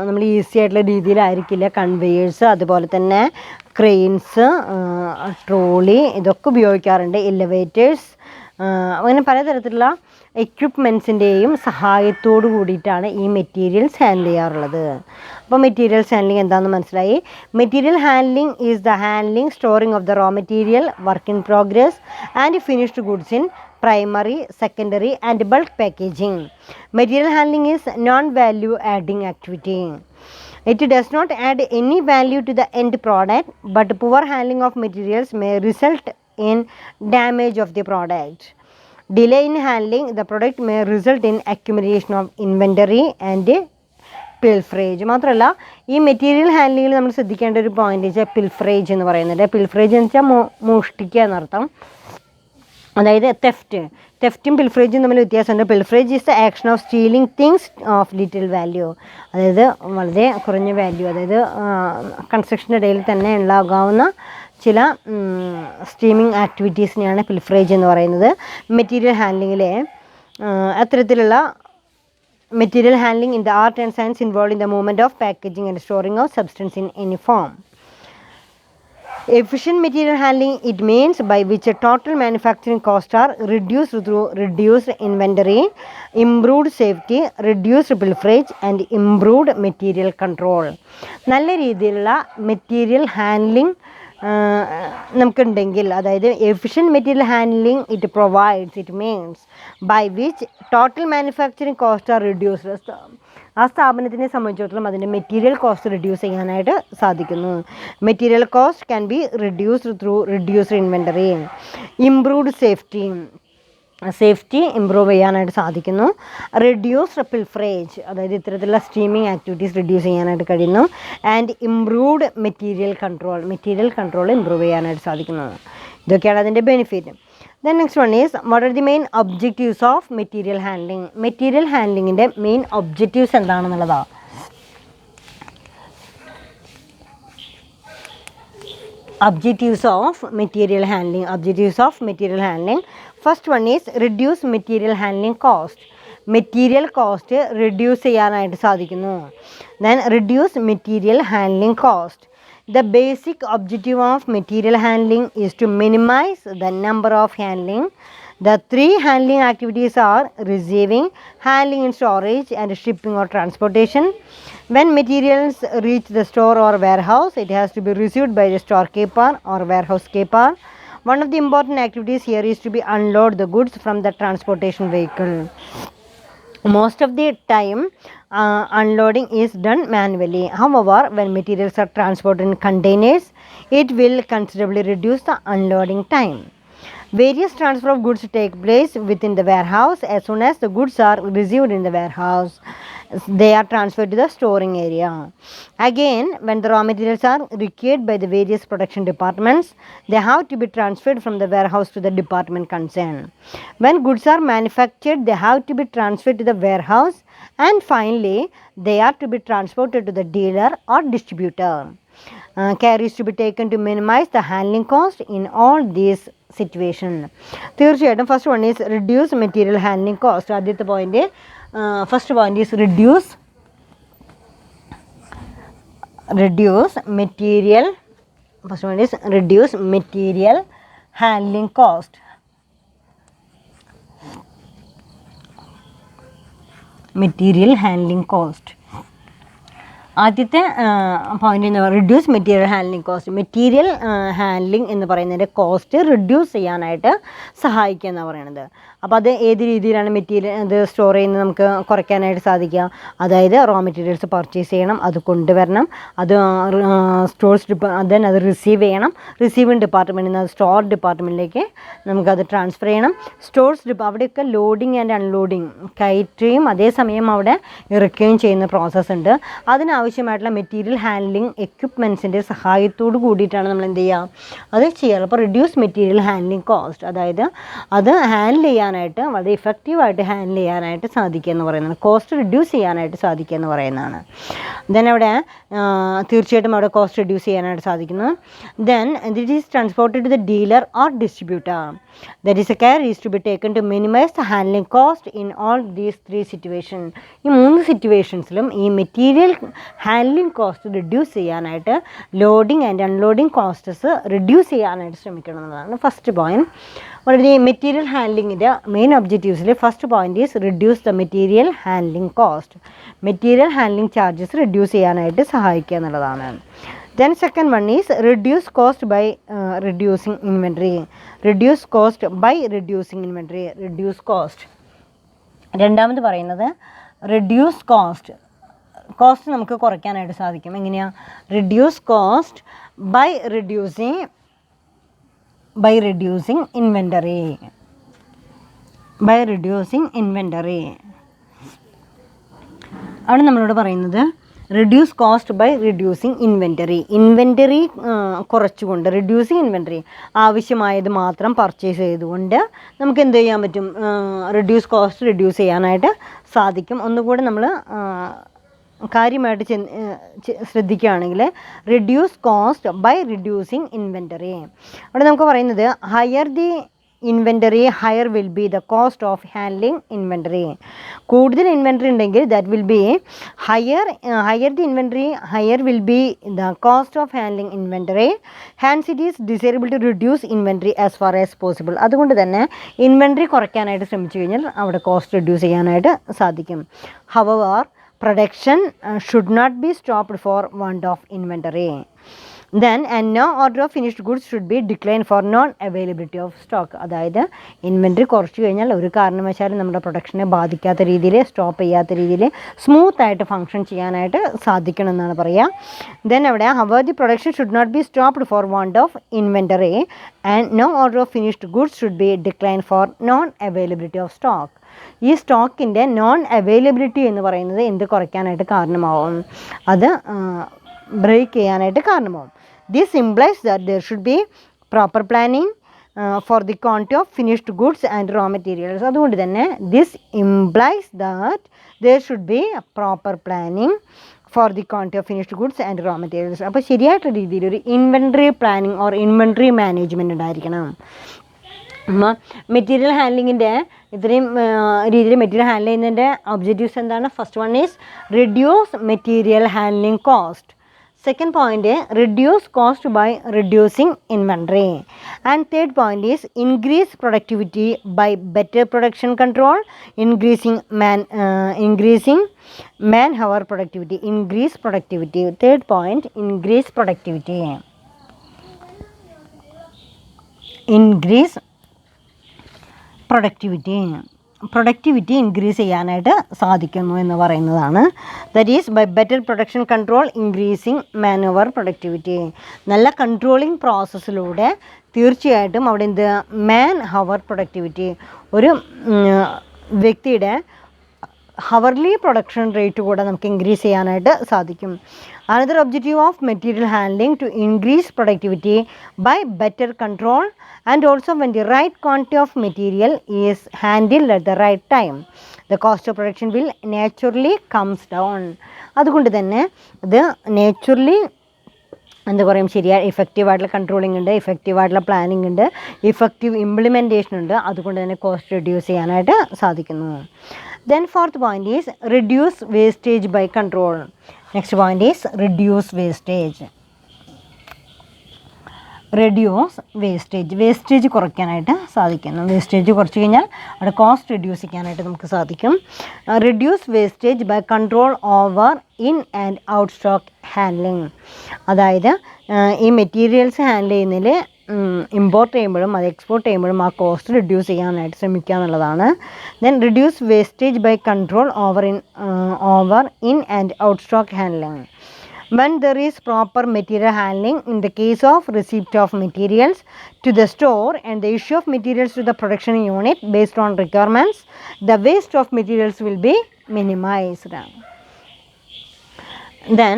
നമ്മൾ ഈസി ആയിട്ടുള്ള രീതിയിലായിരിക്കില്ല. കൺവെയേഴ്സ്, അതുപോലെ തന്നെ ക്രെയിൻസ്, ട്രോളി, ഇതൊക്കെ ഉപയോഗിക്കാറുണ്ട്. എലിവേറ്റേഴ്സ്, അങ്ങനെ പലതരത്തിലുള്ള എക്യുപ്മെൻറ്റ്സിൻ്റെയും സഹായത്തോടു കൂടിയിട്ടാണ് ഈ മെറ്റീരിയൽസ് ഹാൻഡിൽ ചെയ്യാറുള്ളത്. അപ്പോൾ മെറ്റീരിയൽസ് ഹാൻഡ്ലിംഗ് എന്താണെന്ന് മനസ്സിലായി. Material handling is the handling, storing of the raw material, work in progress and finished goods in primary, secondary and bulk packaging. Material handling is non-value adding activity. It does not add any value to the end product, but poor handling of materials may result in damage of the product. Delay in handling the product may result in accumulation of inventory and pilferage. മാത്രമല്ല, ഈ material ഹാൻഡ്ലിങ്ങിൽ നമ്മൾ ശ്രദ്ധിക്കേണ്ട ഒരു point വെച്ചാൽ പിൽഫറേജ് എന്ന് പറയുന്നത്. പിൽഫറേജ് എന്ന് വെച്ചാൽ മോഷ്ടിക്കുക എന്നർത്ഥം. അതായത് തെഫ്റ്റും പിൽഫറേജും തമ്മിൽ വ്യത്യാസമുണ്ട്. പിൽഫറേജ് is the action of stealing things of little value, അതായത് വളരെ കുറഞ്ഞ വാല്യൂ, അതായത് കൺസ്ട്രക്ഷൻ്റെ ഇടയിൽ തന്നെ ഉണ്ടാകാവുന്ന ചില സ്റ്റീമിങ് ആക്ടിവിറ്റീസിനെയാണ് പിൽഫറേജ് എന്ന് പറയുന്നത്. മെറ്റീരിയൽ ഹാൻഡ്ലിങ്ങിലെ അത്തരത്തിലുള്ള material handling in the art and science involve in the movement of packaging and storing of substance in any form. Efficient material handling, it means by which total manufacturing costs are reduced through reduced inventory, improved safety, reduced pilferage and improved material control. നല്ല രീതിയിലുള്ള material handling നമുക്കുണ്ടെങ്കിൽ, അതായത് efficient material handling it provides, it means by which total manufacturing cost are reduced. ആ സ്ഥാപനത്തിനെ സംബന്ധിച്ചിടത്തോളം അതിൻ്റെ material cost reduce ചെയ്യാനായിട്ട് സാധിക്കുന്നു. Material cost can be reduced through reduced inventory, improved safety improve ചെയ്യാനായിട്ട് സാധിക്കുന്നു. റിഡ്യൂസ്ഡ് പിൽഫറേജ്, അതായത് ഇത്തരത്തിലുള്ള സ്റ്റീമിങ് ആക്ടിവിറ്റീസ് റിഡ്യൂസ് ചെയ്യാനായിട്ട് കഴിയുന്നു. And improved material control improve ചെയ്യാനായിട്ട് സാധിക്കുന്നു. ഇതൊക്കെയാണ് അതിൻ്റെ benefit. Then next one is, what are the main objectives of material handling? Material ഹാൻഡ്ലിങ്ങിൻ്റെ മെയിൻ ഒബ്ജക്റ്റീവ്സ് എന്താണെന്നുള്ളതാണ്. Objectives of material handling. First one is reduce material handling cost. Material cost reduce ചെയ്യാനായിട്ട് സാധിക്കുന്നു. Then reduce material handling cost. The basic objective of material handling is to minimize the number of handling. The three handling activities are receiving, handling in storage and shipping or transportation. When materials reach the store or warehouse, it has to be received by the storekeeper or warehouse keeper. One of the important activities here is to be unload the goods from the transportation vehicle. Most of the time unloading is done manually. However, when materials are transported in containers, it will considerably reduce the unloading time. Various transfer of goods take place within the warehouse as soon as the goods are received in the warehouse. they are transferred to the storing area. Again, when the raw materials are required by the various production departments, they have to be transferred from the warehouse to the department concerned. When goods are manufactured, they have to be transferred to the warehouse, and finally they are to be transported to the dealer or distributor. Care is to be taken to minimize the handling cost in all these situation. തീർച്ചയായിട്ടും first one is reduce material handling cost. ആദ്യത്തെ point, first point is reduce material, first one is reduce material handling cost. Material handling cost ആദ്യത്തെ point എന്ന് പറയുന്നത് reduce material handling cost. Material handling എന്ന് പറയുന്നതിൻ്റെ cost reduce ചെയ്യാനായിട്ട് സഹായിക്കുക എന്നാണ് പറയുന്നത്. അപ്പോൾ അത് ഏത് രീതിയിലാണ് മെറ്റീരിയൽ ഇത് സ്റ്റോർ ചെയ്യുന്നത് നമുക്ക് കുറയ്ക്കാനായിട്ട് സാധിക്കുക? അതായത് റോ മെറ്റീരിയൽസ് പർച്ചേസ് ചെയ്യണം, അത് കൊണ്ടുവരണം, അത് ദെൻ അത് റിസീവ് ചെയ്യണം, റിസീവിങ് ഡിപ്പാർട്ട്മെൻറ്റിൽ നിന്ന് അത് സ്റ്റോർ ഡിപ്പാർട്ട്മെൻറ്റിലേക്ക് നമുക്കത് ട്രാൻസ്ഫർ ചെയ്യണം. അവിടെയൊക്കെ ലോഡിങ് ആൻഡ് അൺലോഡിങ് കയറ്റുകയും അതേസമയം അവിടെ ഇറക്കുകയും ചെയ്യുന്ന പ്രോസസ്സ് ഉണ്ട്. അതിനാവശ്യമായിട്ടുള്ള മെറ്റീരിയൽ ഹാൻഡ്ലിംഗ് എക്യുപ്മെൻറ്റ്സിൻ്റെ സഹായത്തോട് കൂടിയിട്ടാണ് നമ്മൾ എന്ത് ചെയ്യുക, അത് ചെയ്യാറ്. അപ്പോൾ റിഡ്യൂസ് മെറ്റീരിയൽ ഹാൻഡ്ലിംഗ് കോസ്റ്റ്, അതായത് അത് ഹാൻഡിൽ ചെയ്യാനായിട്ട് വളരെ ഇഫക്റ്റീവായിട്ട് ഹാൻഡിൽ ചെയ്യാനായിട്ട് സാധിക്കുക എന്ന് പറയുന്നതാണ്. കോസ്റ്റ് റിഡ്യൂസ് ചെയ്യാനായിട്ട് സാധിക്കുക എന്ന് പറയുന്നതാണ്. ദെൻ അവിടെ തീർച്ചയായിട്ടും അവിടെ കോസ്റ്റ് റിഡ്യൂസ് ചെയ്യാനായിട്ട് സാധിക്കുന്നു. Then it is transported to the dealer or distributor. That is a care is to be taken to minimise the handling cost in all these 3 situation. ഈ 3 സിറ്റുവേഷൻസിലും ഈ മെറ്റീരിയൽ ഹാൻഡ്ലിംഗ് കോസ്റ്റ് റിഡ്യൂസ് ചെയ്യാനായിട്ട് loading and unloading costs reduce ചെയ്യാനായിട്ട് ശ്രമിക്കണം എന്നതാണ് first point. വളരെ material ഹാൻഡ്ലിങ്ങിൻ്റെ main ഒബ്ജക്റ്റീവ്സിൽ first point is reduce the material handling cost. Material handling charges reduce ചെയ്യാനായിട്ട് സഹായിക്കുക എന്നുള്ളതാണ്. Then second one is reduce cost by reducing inventory. Reduce cost by reducing inventory. Reduce cost. രണ്ടാമത് പറയുന്നത് reduce cost. Cost നമുക്ക് കുറയ്ക്കാനായിട്ട് സാധിക്കും. എങ്ങനെയാണ്? reduce cost by reducing inventory. By reducing inventory. ആണ് നമ്മളോട് പറയുന്നത് reduce cost by reducing inventory കുറച്ചുകൊണ്ട്, റിഡ്യൂസിങ് ഇൻവെൻറ്ററി ആവശ്യമായത് മാത്രം പർച്ചേസ് ചെയ്തുകൊണ്ട് നമുക്ക് എന്ത് ചെയ്യാൻ പറ്റും? റിഡ്യൂസ് കോസ്റ്റ് റിഡ്യൂസ് ചെയ്യാനായിട്ട് സാധിക്കും. ഒന്നുകൂടെ നമ്മൾ കാര്യമായിട്ട് ശ്രദ്ധിക്കുകയാണെങ്കിൽ reduce cost by reducing inventory. അവിടെ നമുക്ക് പറയുന്നത് higher the inventory higher will be the cost of handling inventory. കൂടുതൽ ഇൻവെൻറ്ററി ഉണ്ടെങ്കിൽ that will be higher the inventory higher will be the cost of handling inventory. Hence it is desirable to reduce inventory as far as possible. അതുകൊണ്ട് തന്നെ inventory കുറയ്ക്കാനായിട്ട് ശ്രമിച്ചു കഴിഞ്ഞാൽ അവിടെ cost reduce ചെയ്യാനായിട്ട് സാധിക്കും. However production should not be stopped for want of inventory. Then and no order of finished goods should be declined for non availability of stock. അതായത് inventory കുറച്ച് കഴിഞ്ഞാൽ ഒരു കാരണവശാലും നമ്മുടെ പ്രൊഡക്ഷനെ ബാധിക്കാത്ത രീതിയിൽ, സ്റ്റോപ്പ് ചെയ്യാത്ത രീതിയിൽ സ്മൂത്തായിട്ട് ഫങ്ഷൻ ചെയ്യാനായിട്ട് സാധിക്കണം എന്നാണ് പറയുക. ദെൻ അവിടെ however the production should not be stopped for want of inventory and no order of finished goods should be decline for non availability of stock. ഈ സ്റ്റോക്കിൻ്റെ നോൺ അവൈലബിലിറ്റി എന്ന് പറയുന്നത് എന്ത് കുറയ്ക്കാനായിട്ട് കാരണമാവും? അത് ബ്രേക്ക് ചെയ്യാനായിട്ട് കാരണമാവും. This implies that there should be proper planning for the quantity of finished goods and raw materials. അതുകൊണ്ട് തന്നെ this implies that there should be a proper planning for the quantity of finished goods and raw materials. അപ്പോൾ ശരിയായിട്ടുള്ള രീതിയിൽ ഒരു inventory planning or inventory management ഉണ്ടായിരിക്കണം. Material ഹാൻഡ്ലിങ്ങിൻ്റെ ഇത്രയും രീതിയിൽ material handle ചെയ്യുന്നതിൻ്റെ ഒബ്ജക്റ്റീവ്സ് എന്താണ്? First one is reduce material handling cost. Second point is reduce cost by reducing inventory. And third point is increase productivity by better production control, increasing man-hour productivity. Increase productivity. Third point, increase productivity. Increase productivity increase ചെയ്യാനായിട്ട് സാധിക്കുന്നു എന്ന് പറയുന്നതാണ്. That is by better production control increasing man hour productivity. നല്ല controlling പ്രോസസ്സിലൂടെ തീർച്ചയായിട്ടും അവിടെ എന്ത് മാൻ hour productivity, ഒരു വ്യക്തിയുടെ ഹവർലി പ്രൊഡക്ഷൻ റേറ്റ് കൂടെ നമുക്ക് ഇൻക്രീസ് ചെയ്യാനായിട്ട് സാധിക്കും. Another objective of material handling to increase productivity by better control and also when the right quantity of material is handled at the right time the cost of production will naturally comes down. അതുകൊണ്ട് തന്നെ ഇത് naturally എന്താ പറയും, ശരിയായ ഇഫക്റ്റീവായിട്ടുള്ള controlling ഉണ്ട്, ഇഫക്റ്റീവായിട്ടുള്ള planning ഉണ്ട്, ഇഫക്റ്റീവ് ഇംപ്ലിമെൻറ്റേഷൻ ഉണ്ട്. അതുകൊണ്ട് തന്നെ കോസ്റ്റ് റെഡ്യൂസ് ചെയ്യാനായിട്ട് സാധിക്കുന്നു. Then fourth point is reduce wastage by control. Next point is reduce wastage. Reduce wastage കുറയ്ക്കാനായിട്ട് സാധിക്കുന്നു. വേസ്റ്റേജ് കുറച്ച് കഴിഞ്ഞാൽ അവിടെ കോസ്റ്റ് റെഡ്യൂസ് ചെയ്യാനായിട്ട് നമുക്ക് സാധിക്കും. Reduce wastage by control over in and out stock handling. അതായത് ഈ മെറ്റീരിയൽസ് ഹാൻഡിൽ ചെയ്യുന്നതിൽ ഇമ്പോർട്ട് ചെയ്യുമ്പോഴും അത് എക്സ്പോർട്ട് ചെയ്യുമ്പോഴും ആ കോസ്റ്റ് റിഡ്യൂസ് ചെയ്യാനായിട്ട് ശ്രമിക്കുക എന്നുള്ളതാണ്. Then reduce wastage by control over in and out stock handling. When there is proper material handling in the case of receipt of materials to the store and the issue of materials to the production unit based on requirements, the waste of materials will be minimized. Then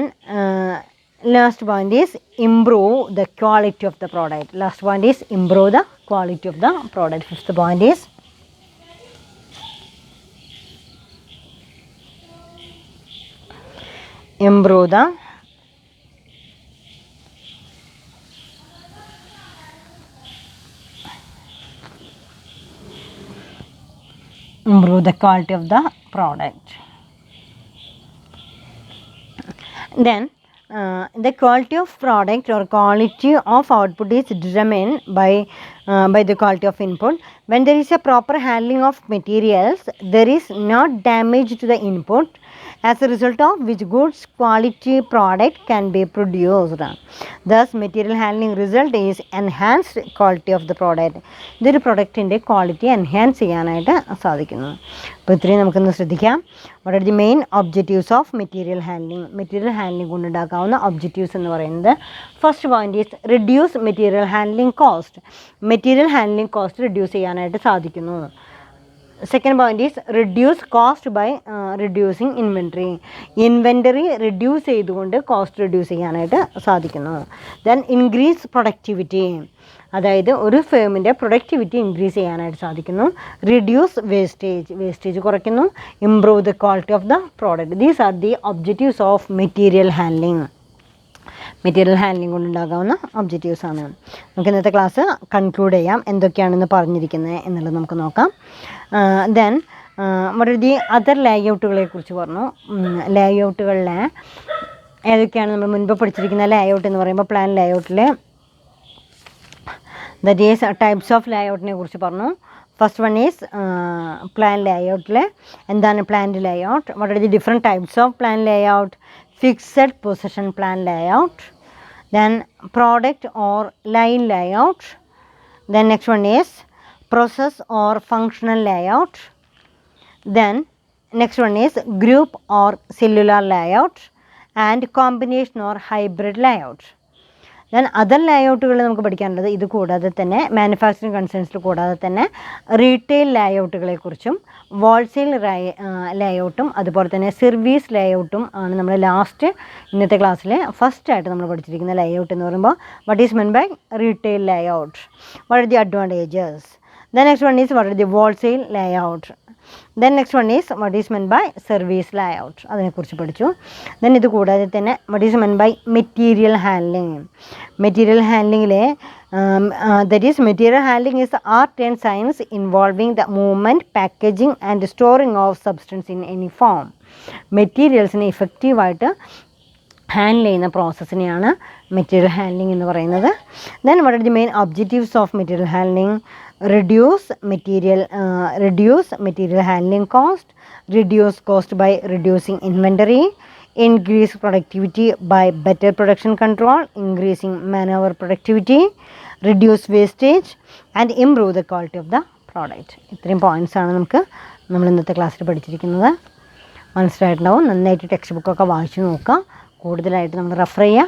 last point is improve the quality of the product. Last point is improve the quality of the product. Fifth point is improve the quality of the product. Then the quality of product or quality of output is determined by the quality of input. When there is a proper handling of materials, there is not damage to the input, as a result of which goods quality product can be produced. Thus material handling result is enhanced quality of the product. ഇതൊരു പ്രൊഡക്റ്റിൻ്റെ quality enhance ചെയ്യാനായിട്ട് സാധിക്കുന്നു. അപ്പോൾ ഇത്രയും നമുക്കൊന്ന് ശ്രദ്ധിക്കാം. What are the main objectives of material handling. Material handling കൊണ്ടുണ്ടാക്കാവുന്ന objectives എന്ന് പറയുന്നത് first point is reduce material handling cost. Material handling cost reduce ചെയ്യാനായിട്ട് സാധിക്കുന്നു. Second point is reduce cost by reducing inventory reduce ചെയ്തുകൊണ്ട് cost reduce ചെയ്യാനായിട്ട് സാധിക്കുന്നു. Then increase productivity, അതായത് ഒരു ഫേമിൻ്റെ പ്രൊഡക്ടിവിറ്റി ഇൻക്രീസ് ചെയ്യാനായിട്ട് സാധിക്കുന്നു. റിഡ്യൂസ് വേസ്റ്റേജ് കുറയ്ക്കുന്നു. Improve the quality of the product. These are the objectives of material handling. Material handling കൊണ്ടുണ്ടാകാവുന്ന objectives ആണ്. നമുക്ക് ഇന്നത്തെ ക്ലാസ് കൺക്ലൂഡ് ചെയ്യാം. എന്തൊക്കെയാണെന്ന് പറഞ്ഞിരിക്കുന്നത് എന്നുള്ളത് നമുക്ക് നോക്കാം. ദെൻ വളരെ അതർ ലേഔട്ടുകളെ കുറിച്ച് പറഞ്ഞു. ലേഔട്ടുകളിലെ ഏതൊക്കെയാണ് നമ്മൾ മുൻപ് പഠിച്ചിരിക്കുന്ന ലേഔട്ട് എന്ന് പറയുമ്പോൾ പ്ലാൻ ലേഔട്ടിൽ ദറ്റ് ഈസ് ടൈപ്സ് ഓഫ് ലേഔട്ടിനെ കുറിച്ച് പറഞ്ഞു. ഫസ്റ്റ് വൺ ഈസ് പ്ലാൻ ലേഔട്ടിൽ എന്താണ് planned layout, what are the different types of plan layout, fixed position plan layout, then product or line layout, then next one is process or functional layout, then next one is group or cellular layout and combination or hybrid layout. Then other ലേഔട്ടുകൾ നമുക്ക് പഠിക്കാനുള്ളത് ഇത് കൂടാതെ തന്നെ manufacturing കൺസേൺസിൽ കൂടാതെ തന്നെ retail ലേഔട്ടുകളെക്കുറിച്ചും wholesale ലേഔട്ടും അതുപോലെ തന്നെ സർവീസ് ലേഔട്ടും ആണ് നമ്മൾ ലാസ്റ്റ് ഇന്നത്തെ ക്ലാസ്സിൽ ഫസ്റ്റായിട്ട് നമ്മൾ പഠിച്ചിരിക്കുന്ന ലേഔട്ട് എന്ന് പറയുമ്പോൾ what is meant by retail layout, what are the advantages. Then next one is what are the wholesale layout. Then next one is what is meant by service layout, അതിനെക്കുറിച്ച് പഠിച്ചു. Then ഇത് കൂടാതെ തന്നെ what is meant by material handling. Material ഹാൻഡ്ലിങ്ങിലെ that is material handling is art and science involving the movement, packaging and storing of substance in any form. മെറ്റീരിയൽസിനെ ഇഫക്റ്റീവായിട്ട് handle ചെയ്യുന്ന പ്രോസസ്സിനെയാണ് material handling എന്ന് പറയുന്നത്. Then what are the main objectives of material handling? reduce material handling cost, reduce cost by reducing inventory, increase productivity by better production control, increasing manpower productivity, reduce wastage and improve the quality of the product. ഇത്രയും points ആണ് നമ്മൾ ഇന്നത്തെ ക്ലാസ്സിൽ പഠിച്ചിരിക്കുന്നത്. മനസ്സിലായിട്ടുണ്ടാവും. നന്നായിട്ട് text ബുക്കൊക്കെ വായിച്ചു നോക്കുക, കൂടുതലായിട്ട് നമ്മൾ റെഫർ ചെയ്യുക.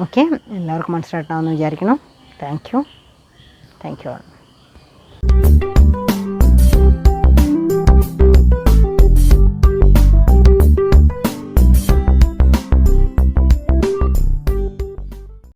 ഓക്കെ, എല്ലാവർക്കും മനസ്സിലായിട്ടുണ്ടാവുമെന്ന് വിചാരിക്കണം. Thank you all.